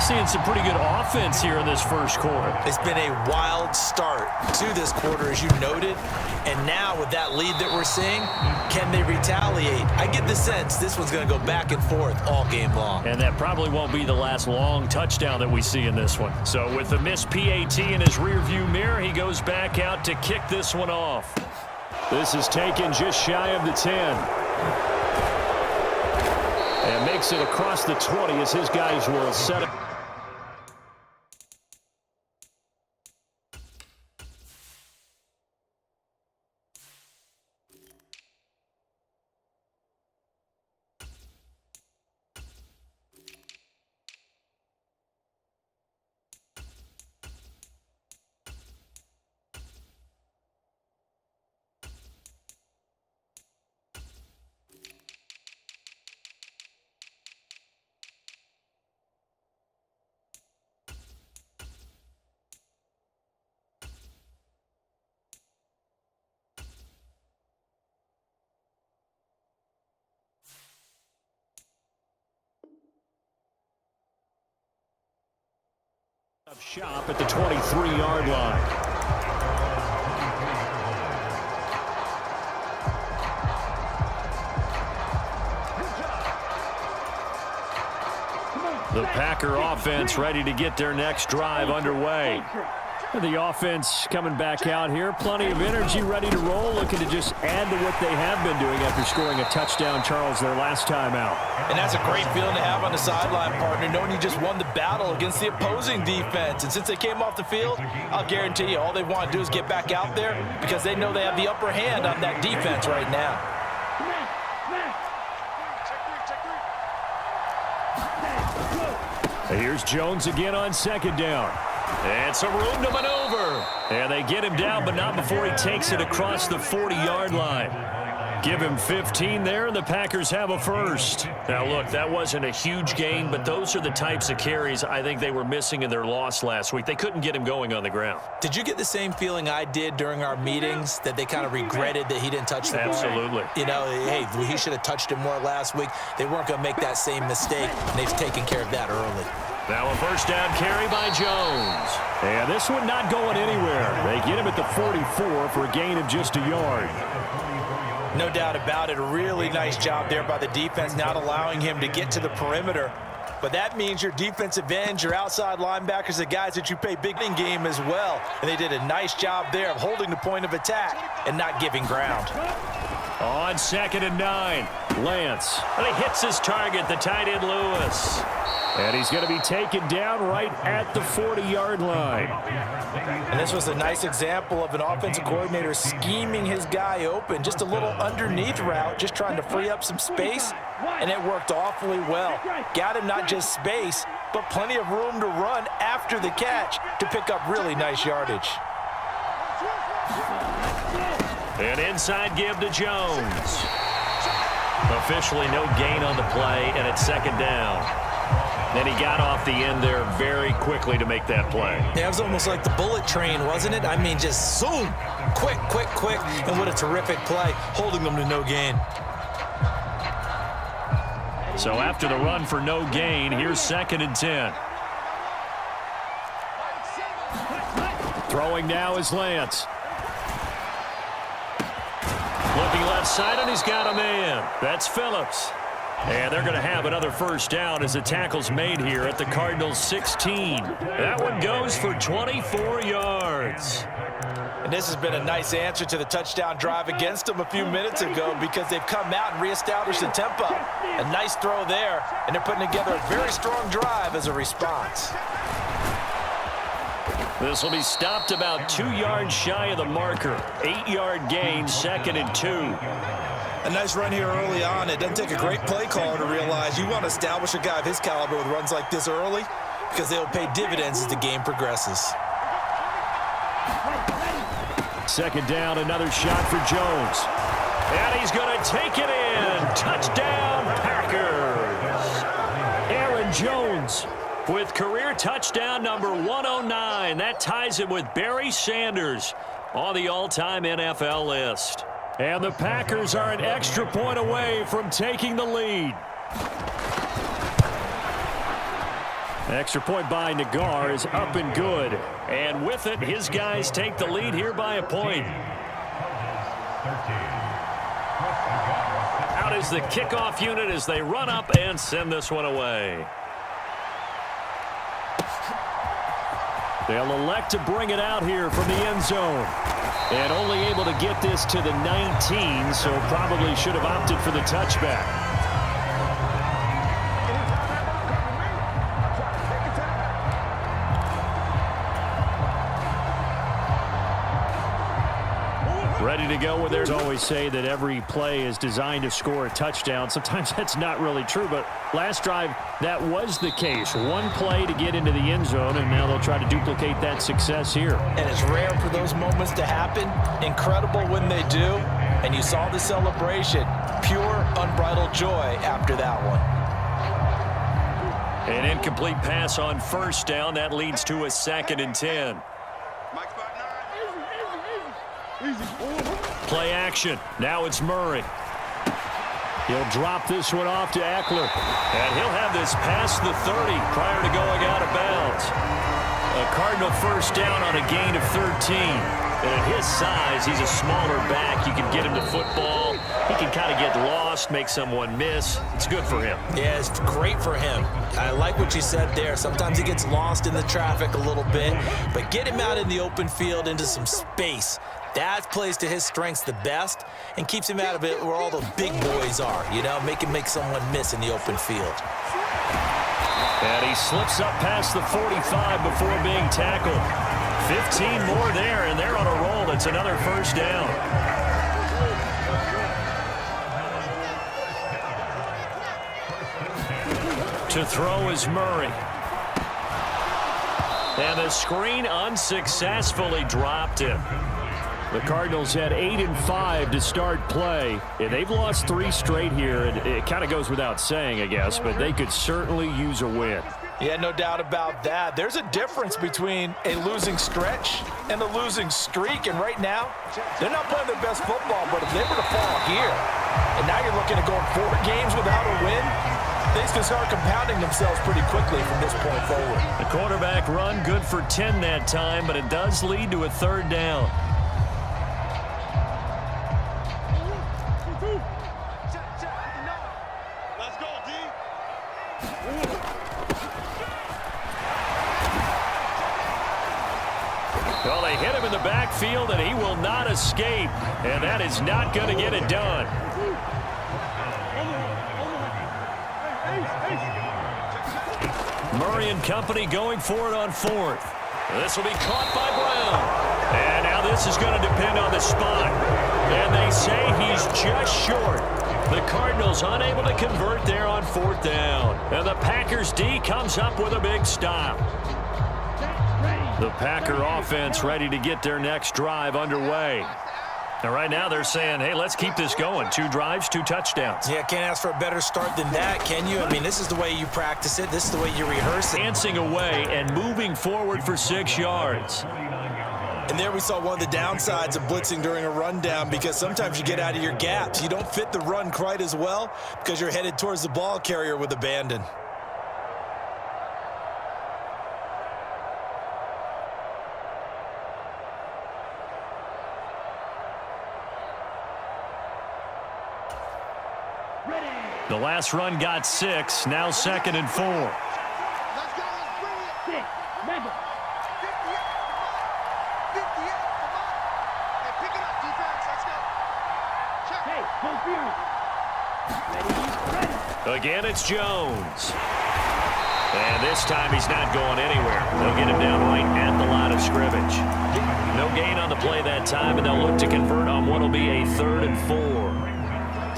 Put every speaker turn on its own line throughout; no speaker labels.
Seeing some pretty good offense here in this first quarter.
It's been a wild start to this quarter, as you noted. And now with that lead that we're seeing, can they retaliate? I get the sense this one's going to go back and forth all game long.
And that probably won't be the last long touchdown that we see in this one. So with the missed PAT in his rearview mirror, he goes back out to kick this one off. This is taken just shy of the 10. And makes it across the 20 as his guys will set up. Shop at the 23-yard line. The Packer offense ready to get their next drive underway. The offense coming back out here. Plenty of energy, ready to roll, looking to just add to what they have been doing after scoring a touchdown, Charles, their last time out.
And that's a great feeling to have on the sideline, partner, knowing you just won the battle against the opposing defense. And since they came off the field, I'll guarantee you all they want to do is get back out there because they know they have the upper hand on that defense right now.
Here's Jones again on second down. And some room to maneuver. And they get him down, but not before he takes it across the 40-yard line. Give him 15 there, and the Packers have a first. Now, look, that wasn't a huge gain, but those are the types of carries I think they were missing in their loss last week. They couldn't get him going on the ground.
Did you get the same feeling I did during our meetings, that they kind of regretted that he didn't touch the ball?
Absolutely.
You know, hey, he should have touched him more last week. They weren't going to make that same mistake, and they've taken care of that early.
Now a first down carry by Jones. And this one not going anywhere. They get him at the 44 for a gain of just a yard.
No doubt about it. A really nice job there by the defense, not allowing him to get to the perimeter. But that means your defensive ends, your outside linebackers, the guys that you pay big in game as well. And they did a nice job there of holding the point of attack and not giving ground.
On 2nd and 9, Lance. And he hits his target, the tight end Lewis. And he's going to be taken down right at the 40-yard line.
And this was a nice example of an offensive coordinator scheming his guy open. Just a little underneath route, just trying to free up some space. And it worked awfully well. Got him not just space, but plenty of room to run after the catch to pick up really nice yardage.
An inside give to Jones. Officially no gain on the play, and it's 2nd down. Then he got off the end there very quickly to make that play.
Yeah, it was almost like the bullet train, wasn't it? I mean, just zoom, quick, quick, quick, and what a terrific play, holding them to no gain.
So after the run for no gain, here's 2nd and 10. Throwing now is Lance. Looking left side, and he's got a man. That's Phillips. And they're going to have another first down as the tackle's made here at the Cardinals 16. That one goes for 24 yards.
And this has been a nice answer to the touchdown drive against them a few minutes ago because they've come out and reestablished the tempo. A nice throw there, and they're putting together a very strong drive as a response.
This will be stopped about 2 yards shy of the marker. 8-yard gain, 2nd and 2.
A nice run here early on. It doesn't take a great play caller to realize you want to establish a guy of his caliber with runs like this early because they'll pay dividends as the game progresses.
2nd down, another shot for Jones. And he's going to take it in. Touchdown, Packers. Aaron Jones with career touchdown number 109. That ties him with Barry Sanders on the all-time NFL list. And the Packers are an extra point away from taking the lead. Extra point by Nagar is up and good. And with it, his guys take the lead here by a point. Out is the kickoff unit as they run up and send this one away. They'll elect to bring it out here from the end zone. And only able to get this to the 19, so probably should have opted for the touchback. Ready to go. Where there's always say that every play is designed to score a touchdown. Sometimes that's not really true, but last drive that was the case. One play to get into the end zone, and now they'll try to duplicate that success here. And
it's rare for those moments to happen. Incredible when they do. And you saw the celebration. Pure, unbridled joy after that one.
An incomplete pass on first down. That leads to a 2nd and 10. Play action. Now it's Murray. He'll drop this one off to Eckler. And he'll have this past the 30 prior to going out of bounds. A Cardinal first down on a gain of 13. And at his size, he's a smaller back. You can get him to football. He can kind of get lost, make someone miss. It's good for him.
Yeah, it's great for him. I like what you said there. Sometimes he gets lost in the traffic a little bit. But get him out in the open field into some space. That plays to his strengths the best and keeps him out of it where all the big boys are, you know, make someone miss in the open field.
And he slips up past the 45 before being tackled. 15 more there, and they're on a roll. It's another first down. To throw is Murray. And the screen unsuccessfully dropped him. The Cardinals had 8-5 to start play, and they've lost 3 straight here, and it kind of goes without saying, I guess, but they could certainly use a win.
Yeah, no doubt about that. There's a difference between a losing stretch and a losing streak, and right now, they're not playing their best football, but if they were to fall here, and now you're looking at going 4 games without a win, things can start compounding themselves pretty quickly from this point forward.
The quarterback run good for 10 that time, but it does lead to a 3rd down. Well, they hit him in the backfield, and he will not escape. And that is not going to get it done. Murray and company going for it on 4th. This will be caught by Brown. And now this is going to depend on the spot. And they say he's just short. The Cardinals unable to convert there on 4th down. And the Packers D comes up with a big stop. The Packer offense ready to get their next drive underway. And right now they're saying, hey, let's keep this going. 2 drives, 2 touchdowns.
Yeah, can't ask for a better start than that, can you? I mean, this is the way you practice it. This is the way you rehearse it.
Dancing away and moving forward for 6 yards.
And there we saw one of the downsides of blitzing during a rundown, because sometimes you get out of your gaps. You don't fit the run quite as well because you're headed towards the ball carrier with abandon.
The last run got 6, now 2nd and 4.
Let's go, let's bring it. 6, remember. 58, come on. Hey, pick it up, defense, let's go. Check. Hey, don't fear. Ready.
Again, it's Jones. And this time he's not going anywhere. They'll get him down right at the line of scrimmage. No gain on the play that time, and they'll look to convert on what will be a 3rd and 4.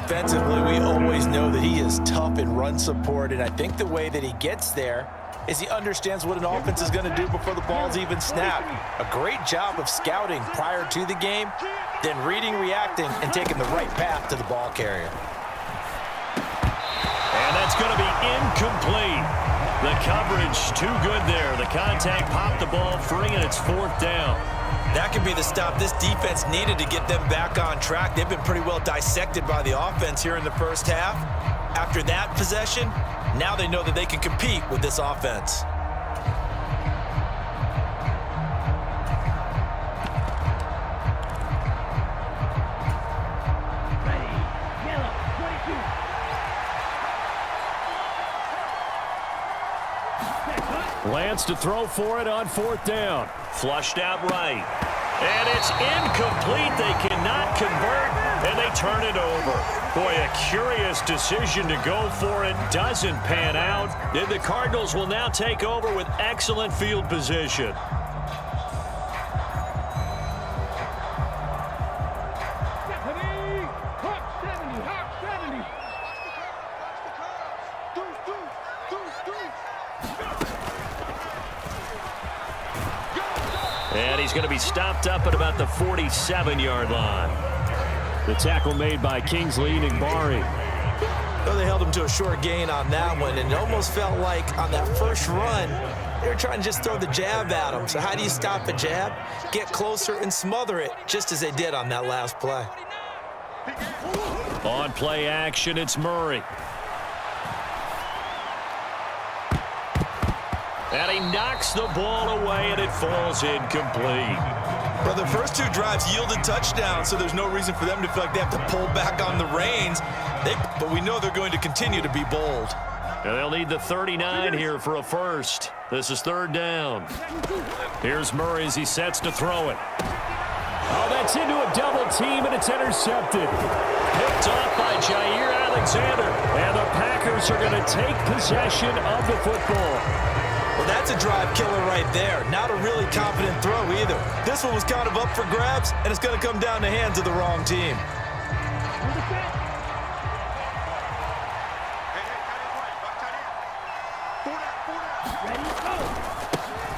Defensively, we always know that he is tough in run support, and I think the way that he gets there is he understands what an offense is going to do before the ball's even snapped. A great job of scouting prior to the game, then reading, reacting, and taking the right path to the ball carrier.
And that's going to be incomplete. The coverage too good there. The contact popped the ball free, and it's 4th down.
That could be the stop this defense needed to get them back on track. They've been pretty well dissected by the offense here in the first half. After that possession, now they know that they can compete with this offense.
wants to throw for it on 4th down. Flushed out right. And it's incomplete. They cannot convert, and they turn it over. Boy, a curious decision to go for it. Doesn't pan out. And the Cardinals will now take over with excellent field position. And he's going to be stopped up at about the 47-yard line. The tackle made by Kingsley Enagbare.
Well, they held him to a short gain on that one, and it almost felt like on that first run, they were trying to just throw the jab at him. So how do you stop a jab? Get closer and smother it, just as they did on that last play.
On play action, it's Murray. And he knocks the ball away, and it falls incomplete.
Well, the first 2 drives yielded touchdowns, so there's no reason for them to feel like they have to pull back on the reins. But we know they're going to continue to be bold.
And they'll need the 39 here for a first. This is 3rd down. Here's Murray as he sets to throw it. Oh, that's into a double team, and it's intercepted. Picked off by Jair Alexander. And the Packers are going to take possession of the football.
Well, that's a drive killer right there. Not a really confident throw either. This one was kind of up for grabs, and it's going to come down the hands of the wrong team.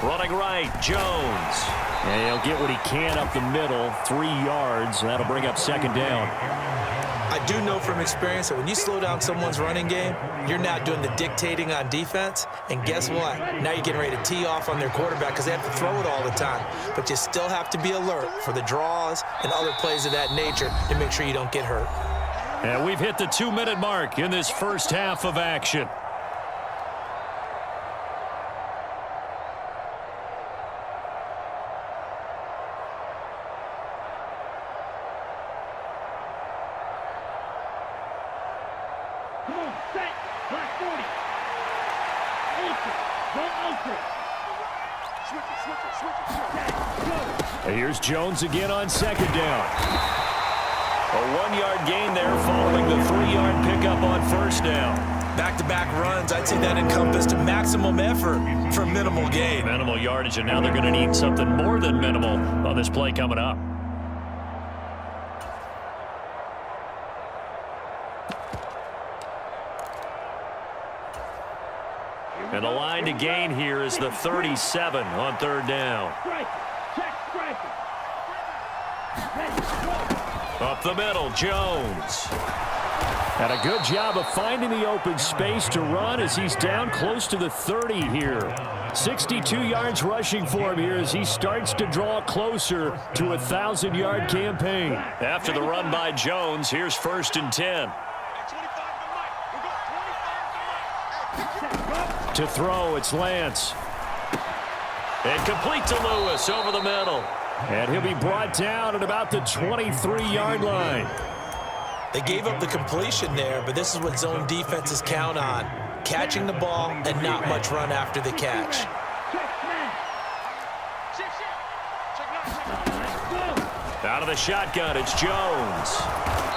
Running right, Jones. And he'll get what he can up the middle, 3 yards. That'll bring up 2nd down.
I do know from experience that when you slow down someone's running game, you're not doing the dictating on defense. And guess what? Now you're getting ready to tee off on their quarterback because they have to throw it all the time. But you still have to be alert for the draws and other plays of that nature to make sure you don't get hurt.
And we've hit the 2-minute mark in this first half of action. Here's Jones again on 2nd down. A 1-yard gain there following the 3-yard pickup on 1st down.
Back-to-back runs, I'd say that encompassed maximum effort for minimal gain.
Minimal yardage, and now they're going to need something more than minimal on this play coming up. And the line to gain here is the 37 on 3rd down. Up the middle, Jones. And a good job of finding the open space to run as he's down close to the 30 here. 62 yards rushing for him here as he starts to draw closer to a 1,000-yard campaign. After the run by Jones, here's 1st and 10. To throw, it's Lance. And complete to Lewis over the middle. And he'll be brought down at about the 23-yard line.
They gave up the completion there, but this is what zone defenses count on. Catching the ball and not much run after the catch.
Out of the shotgun, it's Jones.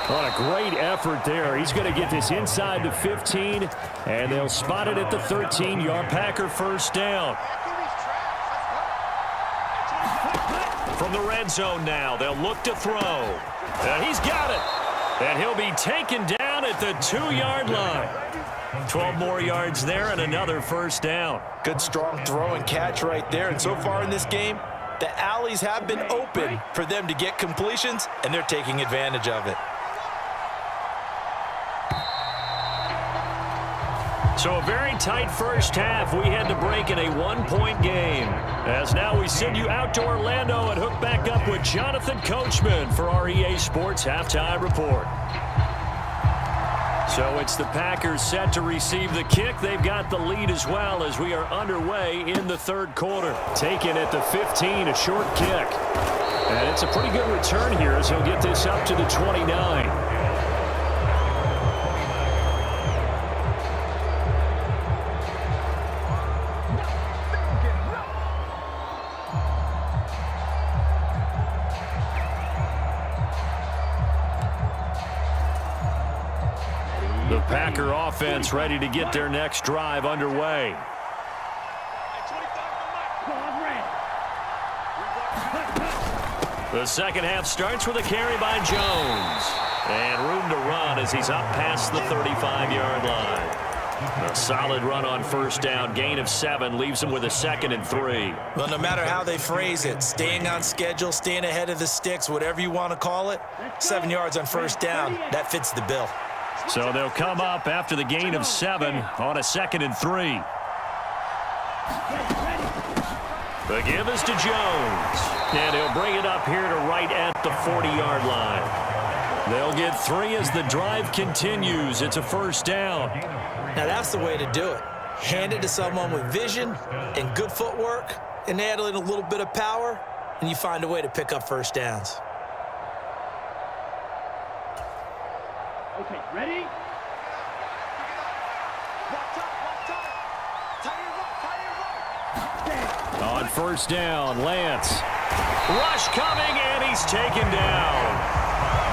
What a great effort there. He's going to get this inside the 15, and they'll spot it at the 13-yard Packer 1st down. From the red zone now, they'll look to throw. And he's got it. And he'll be taken down at the 2-yard line. 12 more yards there and another 1st down.
Good strong throw and catch right there. And so far in this game, the alleys have been open for them to get completions, and they're taking advantage of it.
So a very tight first half. We had to break in a 1-point game. As now we send you out to Orlando and hook back up with Jonathan Coachman for our EA Sports Halftime Report. So it's the Packers set to receive the kick. They've got the lead as well as we are underway in the 3rd quarter. Taken at the 15, a short kick. And it's a pretty good return here as he'll get this up to the 29. Packer offense ready to get their next drive underway. The second half starts with a carry by Jones. And room to run as he's up past the 35-yard line. A solid run on first down. Gain of 7 leaves him with a 2nd and 3.
Well, no matter how they phrase it, staying on schedule, staying ahead of the sticks, whatever you want to call it, 7 yards on first down, that fits the bill.
So they'll come up after the gain of 7 on a 2nd and 3. The give is to Jones. And he'll bring it up here to right at the 40-yard line. They'll get 3 as the drive continues. It's a first down.
Now that's the way to do it. Hand it to someone with vision and good footwork and add in a little bit of power, and you find a way to pick up first downs.
Okay, ready?
On first down, Lance. Rush coming, and he's taken down.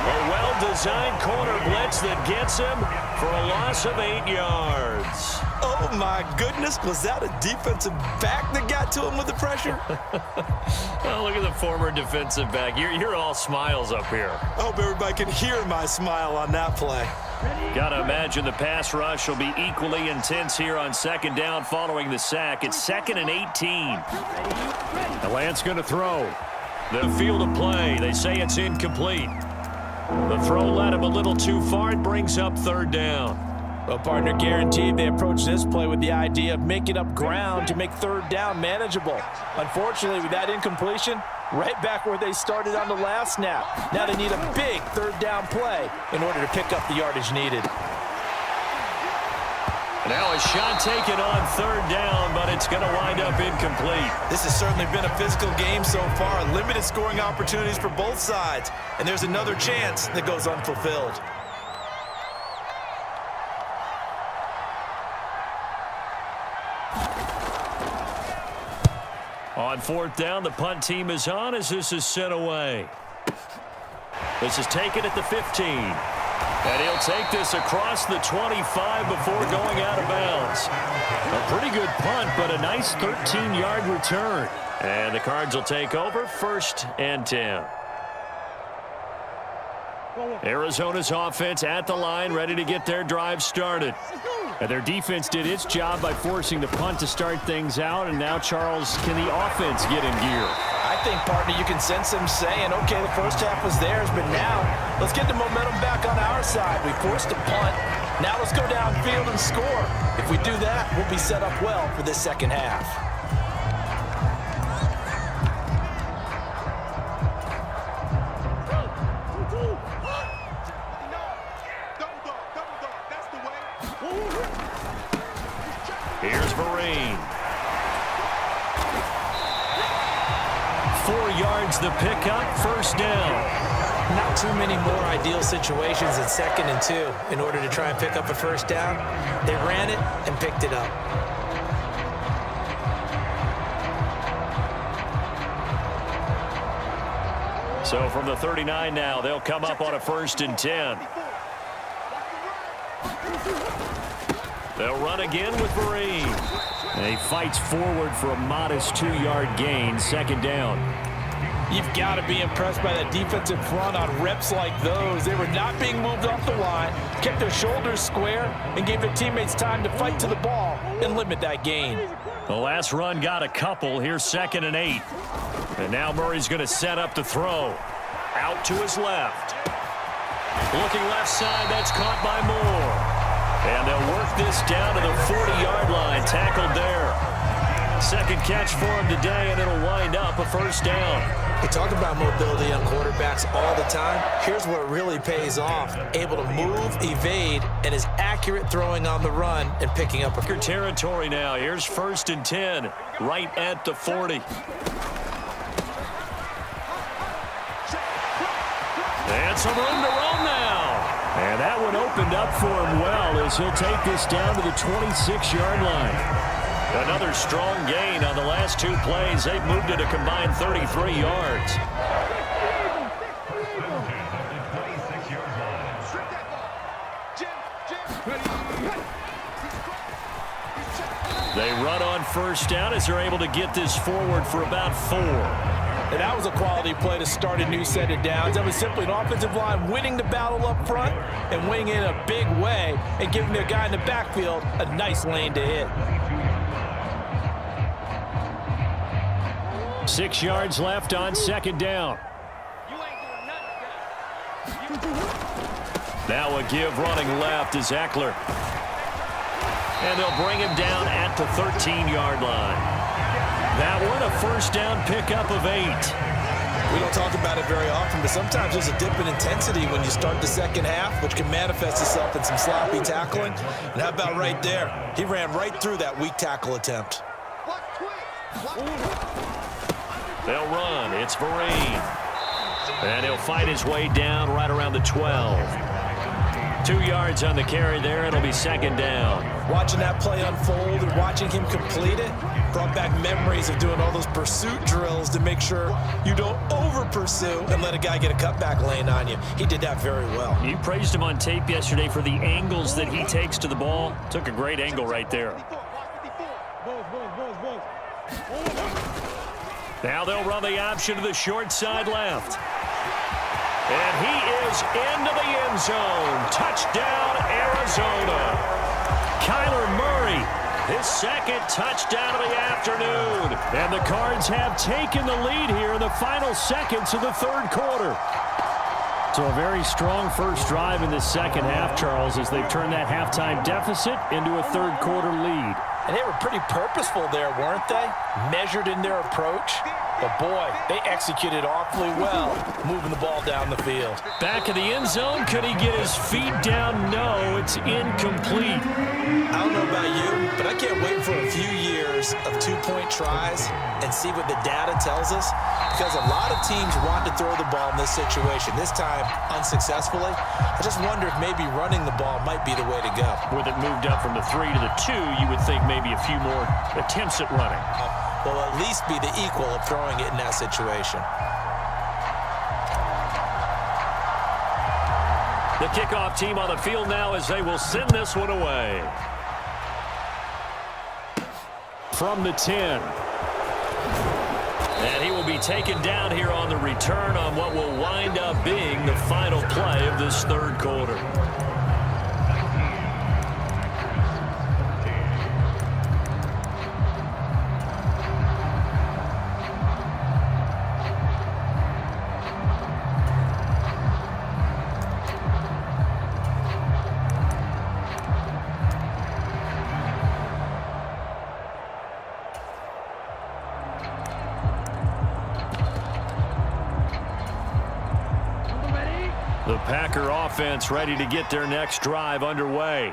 A well-designed corner blitz that gets him for a loss of 8 yards.
Oh, my goodness. Was that a defensive back that got to him with the pressure?
Oh, look at the former defensive back. You're all smiles up here.
I hope everybody can hear my smile on that play.
Got to imagine the pass rush will be equally intense here on second down following the sack. It's 2nd and 18. The Lance going to throw. The field of play. They say it's incomplete. The throw led him a little too far. It brings up 3rd down.
Well, partner, guaranteed they approach this play with the idea of making up ground to make 3rd down manageable. Unfortunately, with that incompletion, right back where they started on the last snap. Now they need a big 3rd down play in order to pick up the yardage needed.
Now a shot taken on 3rd down, but it's going to wind up incomplete.
This has certainly been a physical game so far. Limited scoring opportunities for both sides. And there's another chance that goes unfulfilled.
On 4th down, the punt team is on as this is sent away. This is taken at the 15. And he'll take this across the 25 before going out of bounds. A pretty good punt, but a nice 13-yard return. And the Cards will take over 1st and 10. Arizona's offense at the line, ready to get their drive started. And their defense did its job by forcing the punt to start things out. And now, Charles, can the offense get in gear?
I think, partner, you can sense them saying, okay, the first half was theirs, but now let's get the momentum back on our side. We forced a punt. Now let's go downfield and score. If we do that, we'll be set up well for this second half.
Here's Vereen. 4 yards the pickup, first down.
Not too many more ideal situations in 2nd and 2 in order to try and pick up a first down. They ran it and picked it up.
So from the 39 now, they'll come up on a 1st and 10. They'll run again with Vereen. And he fights forward for a modest 2-yard gain, 2nd down.
You've got to be impressed by that defensive front on reps like those. They were not being moved off the line, kept their shoulders square, and gave their teammates time to fight to the ball and limit that gain.
The last run got a couple. Here's 2nd and 8. And now Murray's going to set up the throw. Out to his left. Looking left side, that's caught by Moore. And they'll work this down to the 40-yard line. Tackled there. Second catch for him today, and it'll wind up a first down.
We talk about mobility on quarterbacks all the time. Here's where it really pays off. Able to move, evade, and is accurate throwing on the run and picking up a
territory now. Here's 1st and 10, right at the 40. And some room to roam now. And that one opened up for him well as he'll take this down to the 26-yard line. Another strong gain on the last 2 plays. They've moved it a combined 33 yards.
Jim,
They run on first down as they're able to get this forward for about 4.
And that was a quality play to start a new set of downs. That was simply an offensive line winning the battle up front and winning in a big way and giving the guy in the backfield a nice lane to hit.
6 yards left on second down. Now a give running left is Eckler. And they'll bring him down at the 13-yard line. That one, a first down pickup of 8.
We don't talk about it very often, but sometimes there's a dip in intensity when you start the second half, which can manifest itself in some sloppy tackling. And how about right there? He ran right through that weak tackle attempt.
They'll run. It's Vereen. And he'll fight his way down right around the 12. 2 yards on the carry there. It'll be second down.
Watching that play unfold and watching him complete it brought back memories of doing all those pursuit drills to make sure you don't over-pursue and let a guy get a cutback lane on you. He did that very well.
You praised him on tape yesterday for the angles that he takes to the ball. Took a great angle right there. Now they'll run the option to the short side left. And he is into the end zone. Touchdown, Arizona. Kyler Murray, his second touchdown of the afternoon. And the Cards have taken the lead here in the final seconds of the third quarter. So a very strong first drive in the second half, Charles, as they've turned that halftime deficit into a third quarter lead.
And they were pretty purposeful there, weren't they? Measured in their approach. But, boy, they executed awfully well, moving the ball down the field.
Back in the end zone. Could he get his feet down? No, it's incomplete.
I don't know about you, but I can't wait for a few years of two-point tries and see what the data tells us. Because a lot of teams want to throw the ball in this situation, this time unsuccessfully. I just wonder if maybe running the ball might be the way to go.
With it moved up from the 3 to the 2, you would think maybe a few more attempts at running.
Will at least be the equal of throwing it in that situation.
The kickoff team on the field now as they will send this one away. From the 10. And he will be taken down here on the return on what will wind up being the final play of this third quarter. The Packer offense ready to get their next drive underway.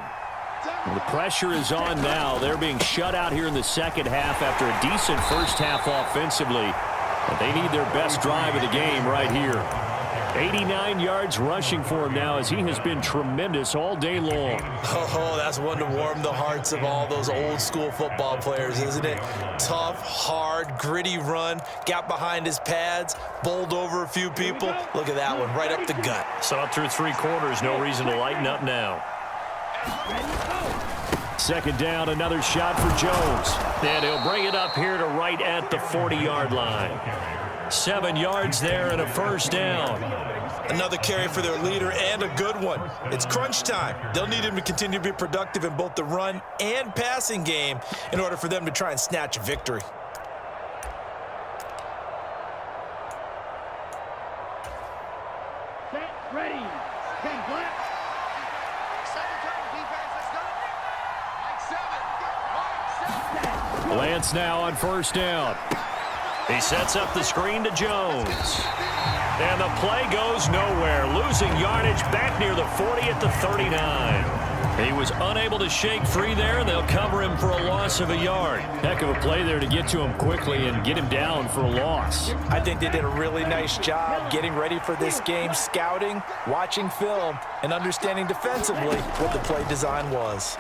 The pressure is on now. They're being shut out here in the second half after a decent first half offensively. But they need their best drive of the game right here. 89 yards rushing for him now as he has been tremendous all day long.
Oh, that's one to warm the hearts of all those old school football players, isn't it? Tough, hard, gritty run, got behind his pads, bowled over a few people. Look at that one, right up the gut.
Saw through 3 quarters, no reason to lighten up now. Second down, another shot for Jones. And he'll bring it up here to right at the 40-yard line. 7 yards there and a first down.
Another carry for their leader and a good one. It's crunch time. They'll need him to continue to be productive in both the run and passing game in order for them to try and snatch a victory.
Set, ready. King black. Second turn, defense, let's go. Like 7.
Lance now on first down. He sets up the screen to Jones. And the play goes nowhere. Losing yardage back near the 40 at the 39. He was unable to shake free there, and they'll cover him for a loss of a yard. Heck of a play there to get to him quickly and get him down for a loss.
I think they did a really nice job getting ready for this game, scouting, watching film, and understanding defensively what the play design was.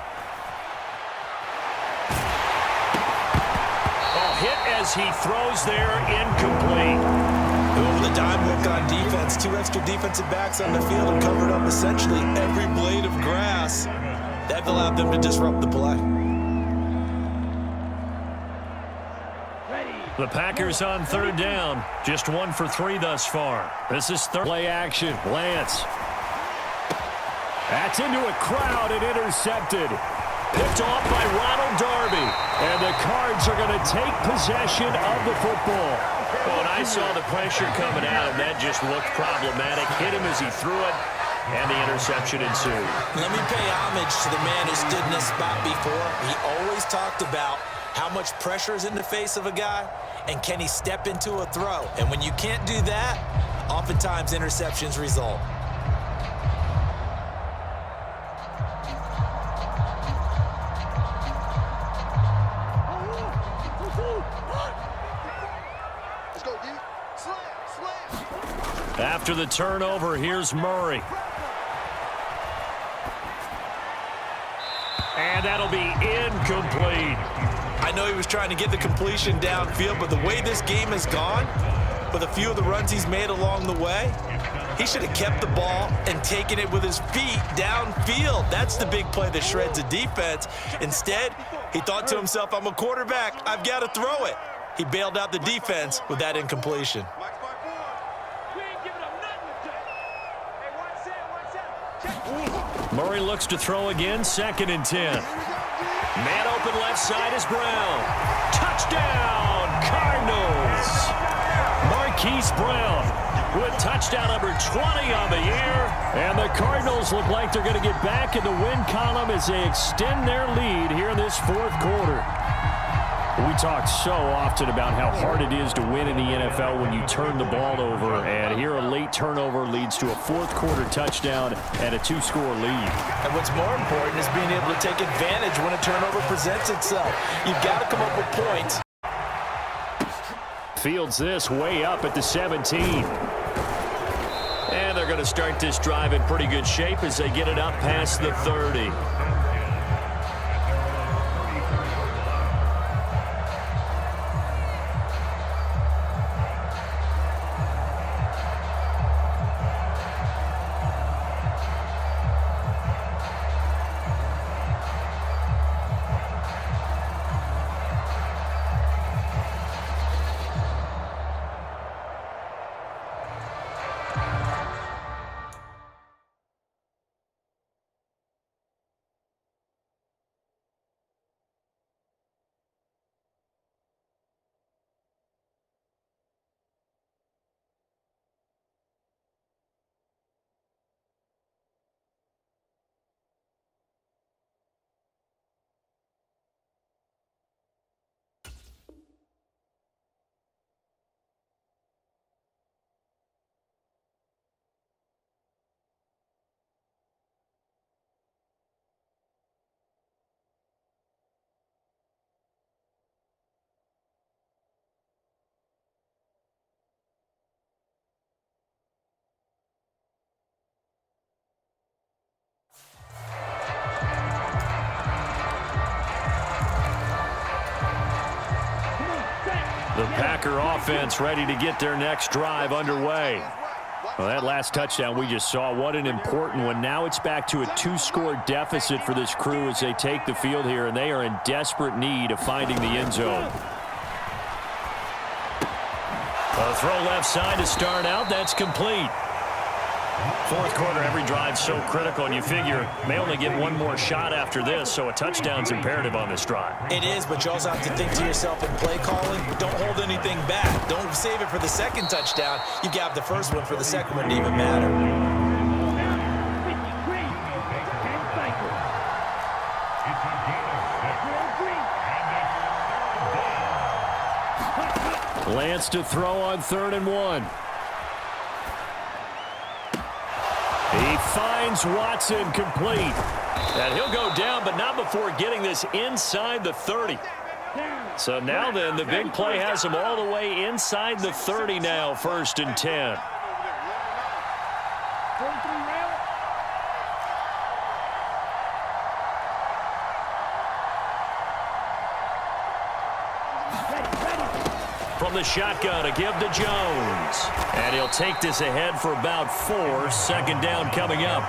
Hit as he throws there, incomplete.
Over the dime hook on defense, 2 extra defensive backs on the field and covered up essentially every blade of grass. That allowed them to disrupt the play.
The Packers on third down. Just 1 for 3 thus far. This is third play action. Lance. That's into a crowd and intercepted. Picked off by Ronald Darby. And the Cards are going to take possession of the football. Well, when I saw the pressure coming at him, that just looked problematic. Hit him as he threw it, and the interception ensued.
Let me pay homage to the man who stood in this spot before. He always talked about how much pressure is in the face of a guy, and can he step into a throw? And when you can't do that, oftentimes interceptions result.
After the turnover, here's Murray. And that'll be incomplete.
I know he was trying to get the completion downfield, but the way this game has gone, with a few of the runs he's made along the way, he should have kept the ball and taken it with his feet downfield. That's the big play that shreds a defense. Instead, he thought to himself, I'm a quarterback. I've got to throw it. He bailed out the defense with that incompletion.
Murray looks to throw again, 2nd and 10. Man open left side is Brown. Touchdown, Cardinals. Marquise Brown with touchdown number 20 on the year. And the Cardinals look like they're going to get back in the win column as they extend their lead here in this 4th quarter. We talk so often about how hard it is to win in the NFL when you turn the ball over, and here a late turnover leads to a 4th quarter touchdown and a 2-score lead.
And what's more important is being able to take advantage when a turnover presents itself. You've got to come up with points.
Fields this way up at the 17. And they're going to start this drive in pretty good shape as they get it up past the 30. The Packer offense ready to get their next drive underway. Well, that last touchdown we just saw, what an important one. Now it's back to a 2-score deficit for this crew as they take the field here, and they are in desperate need of finding the end zone. A throw left side to start out. That's complete. 4th quarter, every drive so critical, and you figure may only get one more shot after this, so a touchdown's imperative on this drive.
It is, but you also have to think to yourself in play calling, don't hold anything back. Don't save it for the 2nd touchdown. You got the first one for the 2nd one to even matter.
Lance to throw on 3rd and 1. He finds Watson complete. And he'll go down, but not before getting this inside the 30. So now then, the big play has him all the way inside the 30 now, 1st and 10. From the shotgun, a give to Jones. And he'll take this ahead for about 4. 2nd down coming up.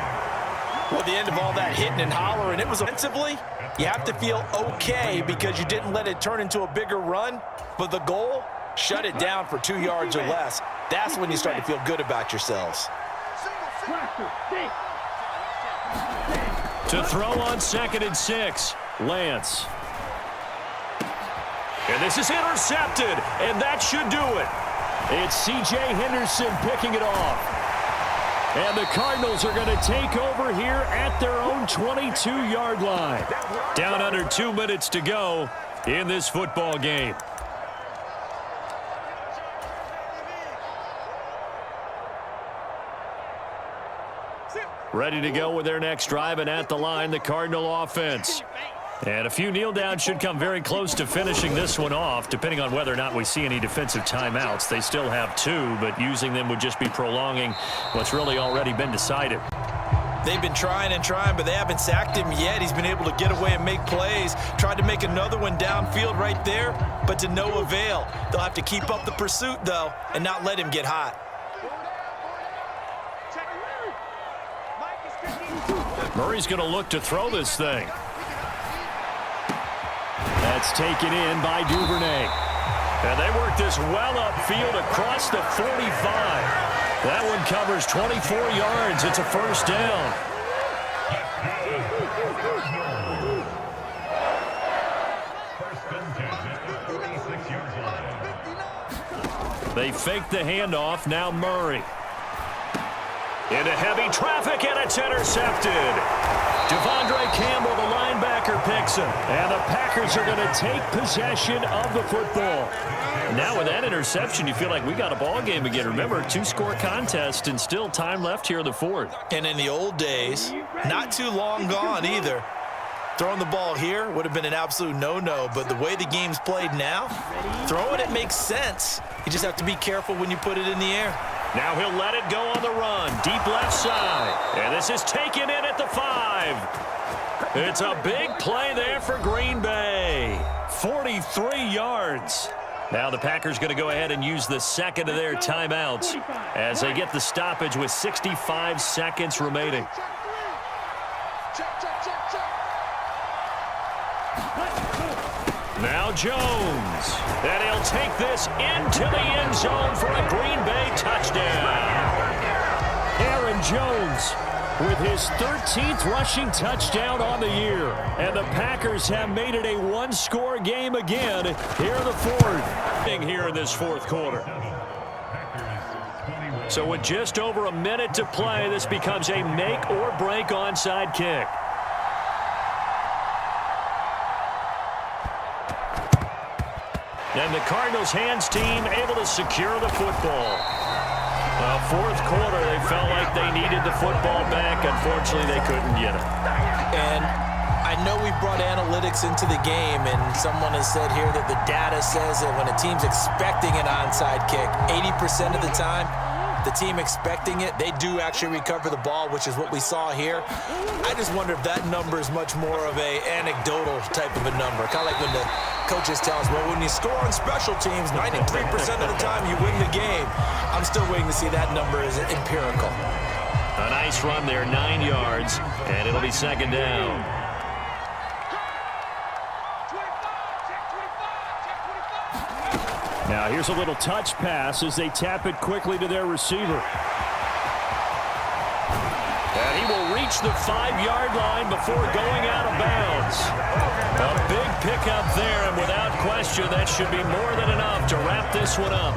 Well, the end of all that hitting and hollering, it was offensively, you have to feel okay because you didn't let it turn into a bigger run. But the goal shut it down for 2 yards or less. That's when you start to feel good about yourselves.
To throw on 2nd and 6, Lance. And this is intercepted, and that should do it. It's C.J. Henderson picking it off. And the Cardinals are going to take over here at their own 22-yard line. Down under 2 minutes to go in this football game. Ready to go with their next drive, and at the line, the Cardinal offense. And a few kneel downs should come very close to finishing this one off, depending on whether or not we see any defensive timeouts. They still have 2, but using them would just be prolonging what's really already been decided.
They've been trying and trying, but they haven't sacked him yet. He's been able to get away and make plays. Tried to make another one downfield right there, but to no avail. They'll have to keep up the pursuit, though, and not let him get hot.
Murray's going to look to throw this thing. That's taken in by Duvernay. And they work this well upfield across the 45. That one covers 24 yards. It's a first down. They fake the handoff. Now Murray. Into heavy traffic, and it's intercepted. Devondre Campbell, the linebacker, picks him. And the Packers are going to take possession of the football. Now with that interception, you feel like we got a ball game again. Remember, 2-score contest and still time left here in the 4th.
And in the old days, not too long gone either. Throwing the ball here would have been an absolute no-no, but the way the game's played now, throwing it makes sense. You just have to be careful when you put it in the air.
Now he'll let it go on the run. Deep left side. And this is taken in at the 5. It's a big play there for Green Bay. 43 yards. Now the Packers going to go ahead and use the second of their timeouts as they get the stoppage with 65 seconds remaining. Now Jones. And he'll take this into the end zone for a Green Bay touchdown. Aaron Jones with his 13th rushing touchdown on the year. And the Packers have made it a 1-score game again here in the 4th. Here in this 4th quarter. So with just over a minute to play, this becomes a make or break onside kick. And the Cardinals hands team able to secure the football. 4th quarter, they felt like they needed the football back. Unfortunately, they couldn't get it.
And I know we brought analytics into the game, and someone has said here that the data says that when a team's expecting an onside kick, 80% of the time, the team expecting it, they do actually recover the ball, which is what we saw here. I just wonder if that number is much more of a anecdotal type of a number. Kind of like when the coaches tell us, well, when you score on special teams, 93% of the time you win the game. I'm still waiting to see that number is empirical.
A nice run there, 9 yards, and it'll be second down. Now here's a little touch pass as they tap it quickly to their receiver. And he will reach the 5-yard line before going out of bounds. A big pickup there, and without question, that should be more than enough to wrap this one up.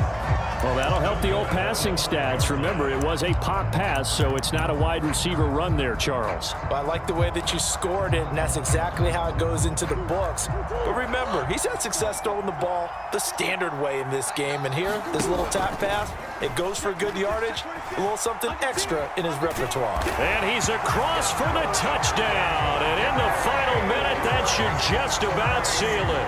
Well, that'll help the old passing stats. Remember, it was a pop pass, so it's not a wide receiver run there, Charles.
Well, I like the way that you scored it, and that's exactly how it goes into the books. But remember, he's had success throwing the ball the standard way in this game. And here, this little tap pass, it goes for good yardage, a little something extra in his repertoire.
And he's across for the touchdown. And in the final minute, that should just about seal it.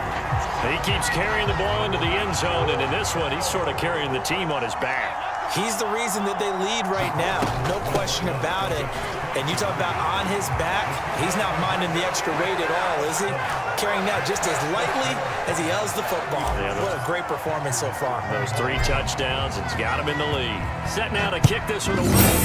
He keeps carrying the ball into the end zone, and in this one, he's sort of carrying the team on his back.
He's the reason that they lead right now, no question about it. And you talk about on his back, he's not minding the extra weight at all, is he? Carrying that just as lightly as he does the football. Yeah, what a great performance so far.
Those 3 touchdowns, it's got him in the lead. Set now to kick this one away.